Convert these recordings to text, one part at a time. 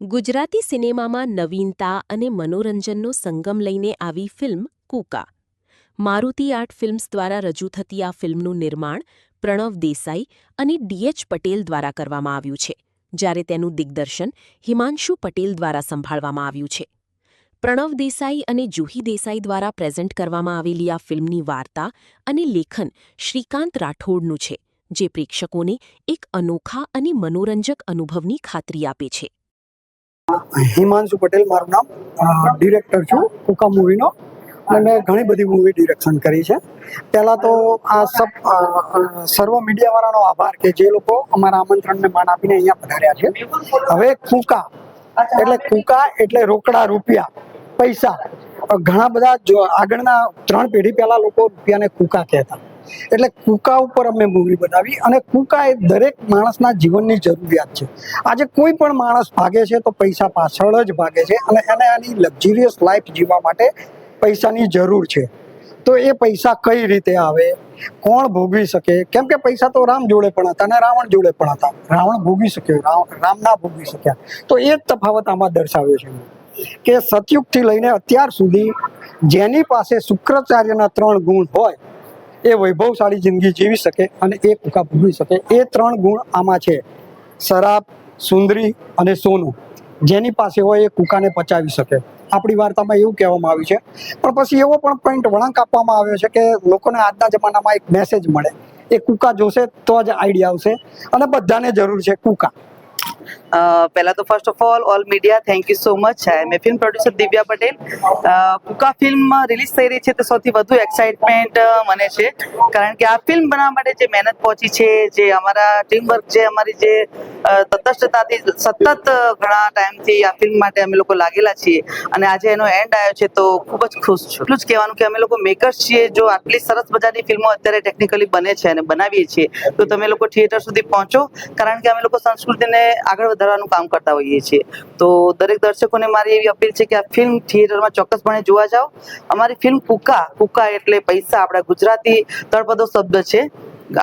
ગુજરાતી સિનેમામાં નવીનતા અને મનોરંજનનો સંગમ લઈને આવી ફિલ્મ કૂકા. મારુતિ આર્ટ ફિલ્મ્સ દ્વારા રજૂ થતી આ ફિલ્મનું નિર્માણ પ્રણવ દેસાઈ અને ડી.એચ. પટેલ દ્વારા કરવામાં આવ્યું છે, જ્યારે તેનું દિગ્દર્શન હિમાંશુ પટેલ દ્વારા સંભાળવામાં આવ્યું છે. પ્રણવ દેસાઈ અને જુહી દેસાઈ દ્વારા પ્રેઝન્ટ કરવામાં આવેલી આ ફિલ્મની વાર્તા અને લેખન શ્રીકાંત રાઠોડનું છે, જે પ્રેક્ષકોને એક અનોખા અને મનોરંજક અનુભવની ખાતરી આપે છે. હિમાંશુ પટેલ મારું નામ, ડિરેક્ટર છું કુકા મૂવીનો, અને મેં ઘણી બધી મૂવી ડિરેક્શન કરી છે. પહેલાં તો આ સર્વ મીડિયાવાળાનો આભાર કે જે લોકો અમારા આમંત્રણને માન આપીને અહીંયા પધાર્યા છે. હવે કુકા એટલે રોકડા રૂપિયા, પૈસા. ઘણા બધા આગળના 3 પેઢી પહેલાં લોકો રૂપિયાને કુકા કહેતા, એટલે કુકા ઉપર અમે મૂવી બનાવી. અને કુકા એ દરેક માણસના જીવનની જરૂરિયાત છે. આજે કોઈ પણ માણસ ભાગે છે તો પૈસા પાછળ જ ભાગે છે, અને એને આની લક્ઝરિયસ લાઈફ જીવવા માટે પૈસાની જરૂર છે. તો એ પૈસા કઈ રીતે આવે, કોણ ભોગવી શકે? કેમ કે પૈસા તો રામ જોડે પણ હતા અને રાવણ જોડે પણ હતા. રાવણ ભોગવી શક્યો, રામ ના ભોગવી શક્યા. તો એ જ તફાવત આમાં દર્શાવ્યો છે કે સતયુગથી લઈને અત્યાર સુધી જેની પાસે શુક્રાચાર્યના 3 ગુણ હોય એ વૈભવશાળી જિંદગી જીવી શકે અને એ કુકા ભોગવી શકે. એ 3 ગુણ આમાં છે: શરાબ, સુંદરી અને સોનું. જેની પાસે હોય એ કુકાને પચાવી શકે. આપણી વાર્તામાં એવું કહેવામાં આવ્યું છે. પણ પછી એવો પણ પોઈન્ટ વળાંક આપવામાં આવ્યો છે કે લોકોને આજના જમાનામાં એક મેસેજ મળે, એ કુકા જોશે તો જ આઈડિયા આવશે, અને બધાને જરૂર છે કુકા. પહેલા તો first of all media, thank you so much. I am film producer Divya Patel. Kuka film release થઈ રહી છે તો સૌથી વધુ એક્સાઇટમેન્ટ મને છે, કારણ કે આ ફિલ્મ બનાવવા માટે જે મહેનત પહોંચી છે, જે અમારા ટીમ વર્ક છે, અમારી જે તટસ્થતાથી સતત ઘણા ટાઈમથી આ ફિલ્મ માટે અમે લોકો લાગેલા છીએ, અને આજે એનો એન્ડ આવ્યો છે તો ખૂબ જ ખુશ છું. એટલું જ કહેવાનું કે અમે લોકો મેકર્સ છીએ. જો આટલી સરસ મજાની ફિલ્મો અત્યારે ટેકનિકલી બને છે અને બનાવીએ છીએ, તો તમે લોકો થિયેટર સુધી પહોંચો, કારણ કે અમે લોકો સંસ્કૃતિને આગળ વધારવાનું કામ કરતા હોઈએ છીએ. તો દરેક દર્શકોને મારી એવી અપીલ છે કે આ ફિલ્મ થિયેટરમાં ચોક્કસપણે જોવા જાઓ. અમારી ફિલ્મ કુકા એટલે પૈસા, આપણા ગુજરાતી તળપદો શબ્દ છે.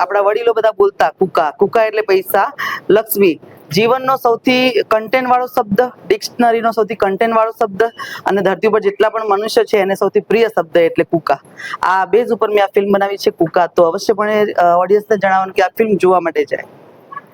આપણા વડીલો બધા બોલતા કુકા એટલે પૈસા. લક્ષ્મી, જીવનનો સૌથી કન્ટેન્ટ વાળો શબ્દ, ડિક્શનરીનો સૌથી કન્ટેન્ટ વાળો શબ્દ, અને ધરતી ઉપર જેટલા પણ મનુષ્ય છે એને સૌથી પ્રિય શબ્દ એટલે કુકા. આ બેઝ ઉપર મેં આ ફિલ્મ બનાવી છે કુકા. તો અવશ્યપણે ઓડિયન્સને જણાવવાનું કે આ ફિલ્મ જોવા માટે જાય.